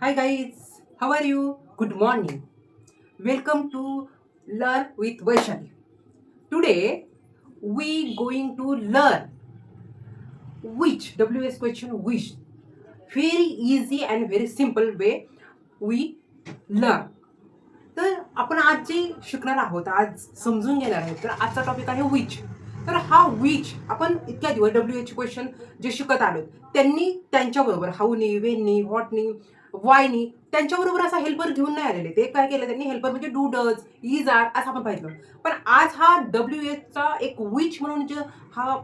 Hi guys, how are you? Good morning. Welcome to Learn with Vaishali. Today we going to learn which WS question which very easy and very simple way we learn. तर आपण आज जे शिकणार आहोत आज समजून घेणार आहोत तर आजचा टॉपिक आहे विच. तर हा विच आपण इतक्या दिवस WH क्वेश्चन जे शिकत आलो त्यांनी त्यांच्याबरोबर हाऊनी वेननी व्हॉटनी वायनी त्यांच्याबरोबर असा हेल्पर घेऊन नाही आलेले. ते काय केलं त्यांनी हेल्पर म्हणजे डू डज इज आर असं आपण पाहिलं. पण आज हा WHचा एक विच म्हणून जे हा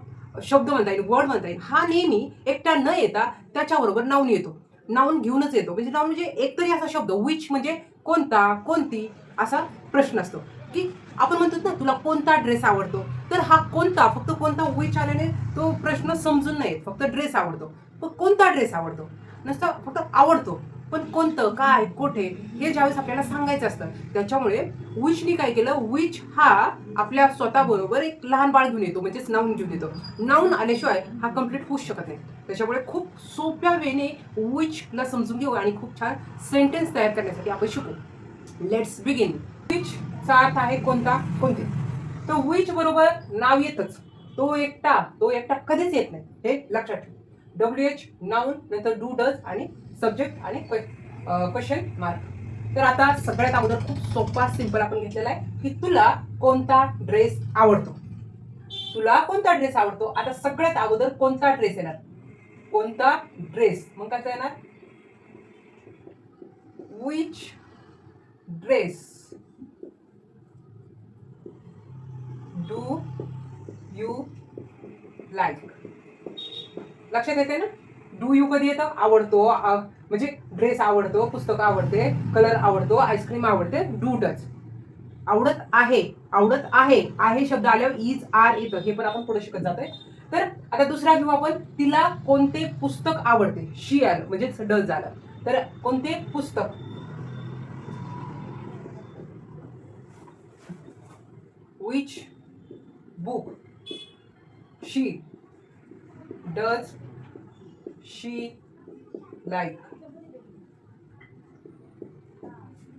शब्द म्हणता येईल वर्ड म्हणता येईल हा नेहमी एकटा न येता त्याच्याबरोबर नाऊन येतो. नाऊन घेऊनच येतो म्हणजे नाऊन म्हणजे एकतरी असा शब्द विच म्हणजे कोणता कोणती असा प्रश्न असतो की आपण म्हणतो ना तुला कोणता ड्रेस आवडतो. तर हा कोणता फक्त कोणता विच आल्याने तो प्रश्न समजून नाही फक्त ड्रेस आवडतो. पण कोणता ड्रेस आवडतो नसतं फक्त आवडतो. पण कोणतं काय कोठे हे ज्यावेळेस आपल्याला सांगायचं असतं त्याच्यामुळे विचनी काय केलं विच हा आपल्या स्वतःबरोबर एक लहान बाळ घेऊन येतो म्हणजेच नाऊन घेऊन येतो. नाऊन आल्याशिवाय हा कम्प्लीट होऊच शकत नाही. त्याच्यामुळे खूप सोप्या वेने विचला समजून घेऊ आणि खूप छान सेंटेन्स तयार करण्यासाठी आपण शिकू. Let's begin. विचचा अर्थ आहे कोणता कोणते. तर विच बरोबर नाव येतच. तो एकटा कधीच येत नाही हे लक्षात ठेव. WH नाऊन नंतर डू डज आणि सब्जेक्ट आणि क्वेश्चन मार्क. तर आता सगळ्यात अगोदर खूप सोपा सिंपल आपण घेतलेला आहे की तुला कोणता ड्रेस आवडतो. तुला कोणता ड्रेस आवडतो. आता सगळ्यात अगोदर कोणता ड्रेस येणार कोणता ड्रेस मग काय येणार which dress do you like. लक्षात येते ना. डू यू कधी येतं आवडतो म्हणजे ड्रेस आवडतो पुस्तक आवडते कलर आवडतो आईस्क्रीम आवडते. डू डज आवडत आहे शब्द आल्यावर इज आर येतं हे पण आपण पुढे शिकत जातोय. तर आता दुसरा घेऊ आपण तिला कोणते पुस्तक आवडते. शी आलं म्हणजे डज झालं. तर कोणते पुस्तक which book she does she like.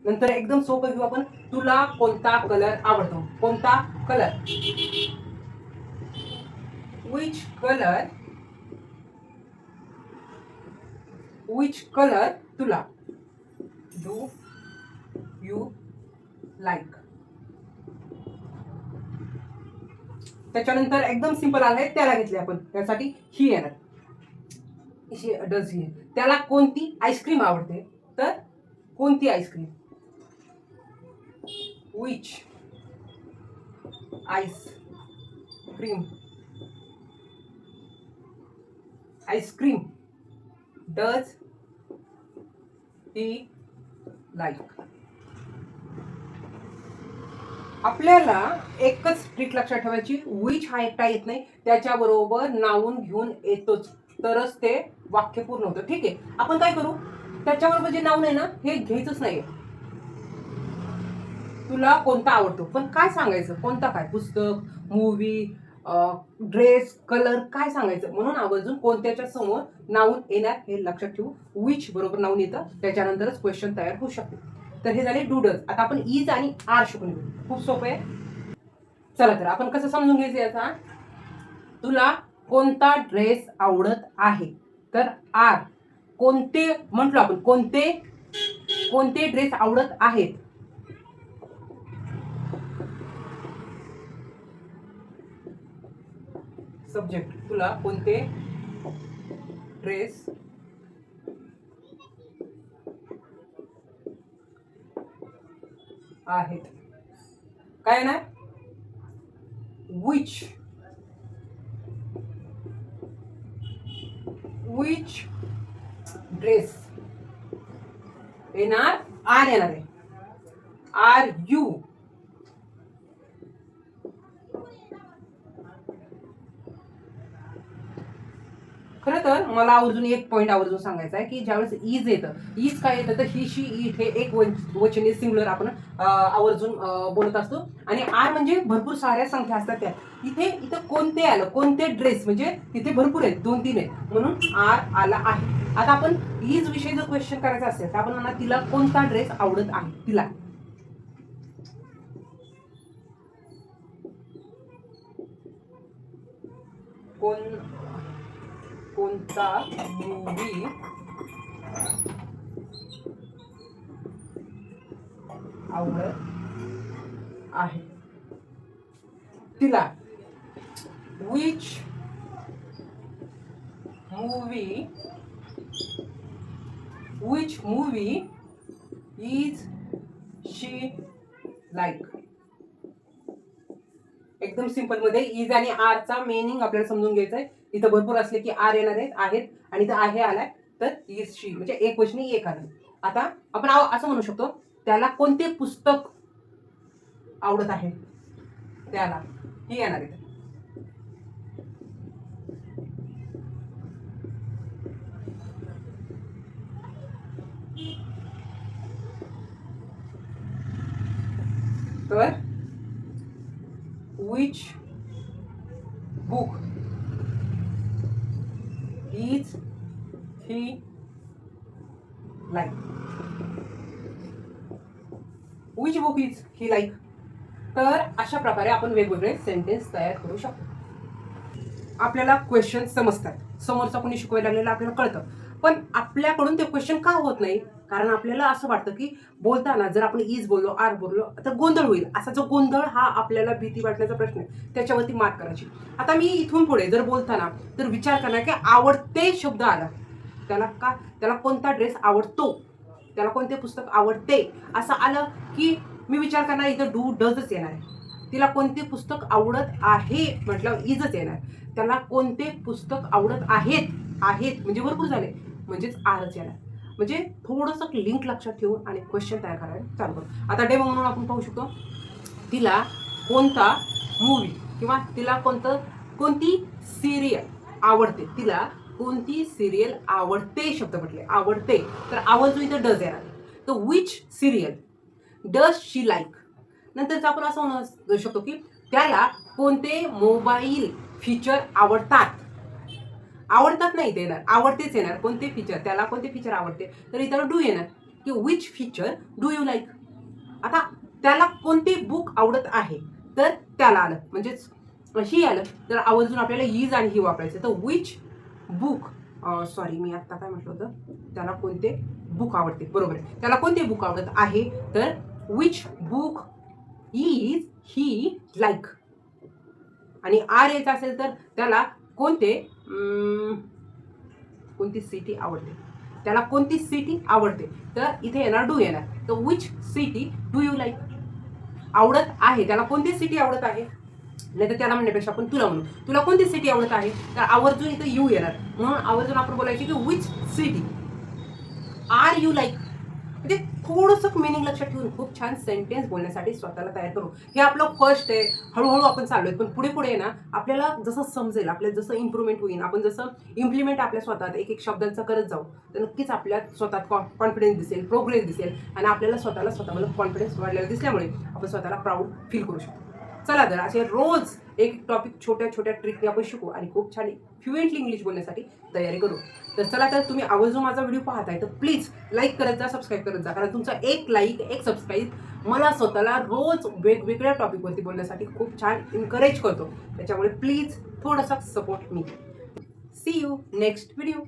नंतर एकदम सोपं घेऊ आपण तुला कोणता कलर आवडतो. कोणता कलर विच कलर तुला डू यू लाईक. त्याच्यानंतर एकदम सिंपल आलंय त्याला घेतले आपण त्यासाठी ही येणार डज ही. त्याला कोणती आईस्क्रीम आवडते. तर कोणती ice cream which ice cream does he like. आपल्याला एकच ट्रिक लक्षात ठेवायची विच हा एकटा येत नाही त्याच्याबरोबर नाऊन घेऊन येतोच तरच ते वाक्य पूर्ण होतं. ठीक आहे आपण काय करू त्याच्याबरोबर जे नाऊन आहे ना हे घ्यायचंच नाहीये. तुला कोणता आवडतो पण काय सांगायचं कोणता काय पुस्तक मूवी ड्रेस कलर काय सांगायचं म्हणून आवर्जून कोणत्याच्या समोर नाऊन येणार हे लक्षात ठेवू. विच बरोबर नाऊन येतं त्याच्यानंतरच क्वेश्चन तयार होऊ शकते. तर हे झाले डूडज. आता आपण इज आणि आर शिकून घेऊ खूप सोपं आहे. चला तर आपण कसं समजून घ्यायचं याचा. तुला कोणता ड्रेस आवडत आहे. तर आर कोणते म्हटलो आपण कोणते ड्रेस आवडत आहेत. सब्जेक्ट तुला कोणते ड्रेस आहेत. काय ना विच ड्रेस येणार आर येणार आहे. आर यू खरं तर मला आवर्जून एक पॉईंट आवर्जून सांगायचा आहे की ज्यावेळेस इज येतं इज काय येतं तर ही शी इट हे एक वचनी सिंगुलर आपण आवर्जून बोलत असतो. आणि आर म्हणजे भरपूर साऱ्या संख्या असतात त्या. इथं कोणते आलं कोणते ड्रेस म्हणजे तिथे भरपूर आहेत 2-3 आहेत म्हणून आर आला आहे. आता आपण हीच विषयी जर क्वेश्चन करायचा असेल तर आपण म्हणा तिला कोणता ड्रेस आवडत आहे. तिला कोणता मूवी आवडत आहे. तिला which movie is she like. एकदम सिंपल मध्ये इज आणि आर चा मिनिंग आपल्याला समजून घ्यायचा आहे. इथं भरपूर असले की आर येणार आहेत आणि इथं आहे आलाय तर इज शी म्हणजे एक क्वेश्चन एक आलं. आता आपण असं म्हणू शकतो त्याला कोणते पुस्तक आवडत आहे. त्याला ही येणार आहे. तर which book is he like. which book is he like. तर अशा प्रकारे आपण वेगवेगळे सेंटेन्स तयार करू शकतो. आपल्याला क्वेश्चन समजतात, समोरचा कोणी शिकवायला लागलेला आपल्याला कळतं, पण आपल्याकडून ते क्वेश्चन का होत नाही. कारण आपल्याला असं वाटतं की बोलताना जर आपण इज बोललो आर बोललो तर गोंधळ होईल. असा जो गोंधळ हा आपल्याला भीती वाटण्याचा प्रश्न आहे, त्याच्यावरती मात करायची. आता मी इथून पुढे जर बोलताना तर विचार करणार की आवडते शब्द आला, त्याला कोणता ड्रेस आवडतो, त्याला कोणते पुस्तक आवडते असं आलं की मी विचार करणार इथं डू डजच येणार आहे. तिला कोणते पुस्तक आवडत आहे म्हटलं इजच येणार. त्याला कोणते पुस्तक आवडत आहेत म्हणजे भरपूर झाले म्हणजेच आरच येणार. म्हणजे थोडंसं लिंक लक्षात ठेवून आणि क्वेश्चन तयार करायला चालू करू. आता डेमो म्हणून आपण पाहू शकतो तिला कोणता मूवी किंवा तिला कोणती सिरियल आवडते. तिला कोणती सिरियल आवडते शब्द म्हटले आवडते तर आवाज इथं डज येणार. तर which serial does she like. नंतरच आपण असं म्हणू शकतो की त्याला कोणते मोबाईल फीचर आवडतात नाही ते येणार, आवडतेच येणार. कोणते फीचर, त्याला कोणते फीचर आवडते तर इथं डू येणार की which feature do you like. आता त्याला कोणते बुक आवडत आहे तर त्याला आलं म्हणजेच ही आलं तर आवर्जून आपल्याला इज आणि ही वापरायचं. तर विच बुक मी आता काय म्हटलं होतं त्याला कोणते बुक आवडते, बरोबर आहे. त्याला कोणते बुक आवडत आहे तर which book is he like. आणि आर यायचं असेल तर त्याला कोणती सिटी आवडते, त्याला कोणती सिटी आवडते तर इथे येणार डू येणार. तर which city do you like. आवडत आहे त्याला कोणती सिटी आवडत आहे, नाही तर त्याला म्हणण्यापेक्षा आपण तुला म्हणू तुला कोणती सिटी आवडत आहे तर आवर्जून इथं यू येणार. म्हणून आवर्जून आपण बोलायचे की which city are you like. म्हणजे थोडंसं मिनिंग लक्षात ठेवून खूप छान सेंटेन्स बोलण्यासाठी स्वतःला तयार करू. हे आपलं फर्स्ट आहे, हळूहळू आपण चाललोय. पण पुढे पुढे ना आपल्याला जसं समजेल, आपल्याला जसं इम्प्रूव्हमेंट होईल, आपण जसं इम्प्लिमेंट आपल्या स्वतःत एक शब्दांचा करत जाऊ तर नक्कीच आपल्या स्वतःत कॉन्फिडन्स दिसेल, प्रोग्रेस दिसेल आणि आपल्याला स्वतःमध्ये कॉन्फिडन्स वाढलेला दिसल्यामुळे आपण स्वतःला प्राऊड फील करू शकतो. चला तर असे रोज एक टॉपिक छोट्या छोट्या ट्रिकने आपण शिकू आणि खूप छान फ्लुएंटली इंग्लिश बोलण्यासाठी तयारी करू. तर चला तर तुम्ही आवर्जून माझा व्हिडिओ पाहताय तर प्लीज लाईक करत जा, सबस्क्राईब करत जा. कारण तुमचा एक लाईक एक सबस्क्राईब मला स्वतःला रोज वेगवेगळ्या टॉपिकवरती बोलण्यासाठी खूप छान एनकरेज करतो. त्याच्यामुळे प्लीज थोडासा support me. See you next video.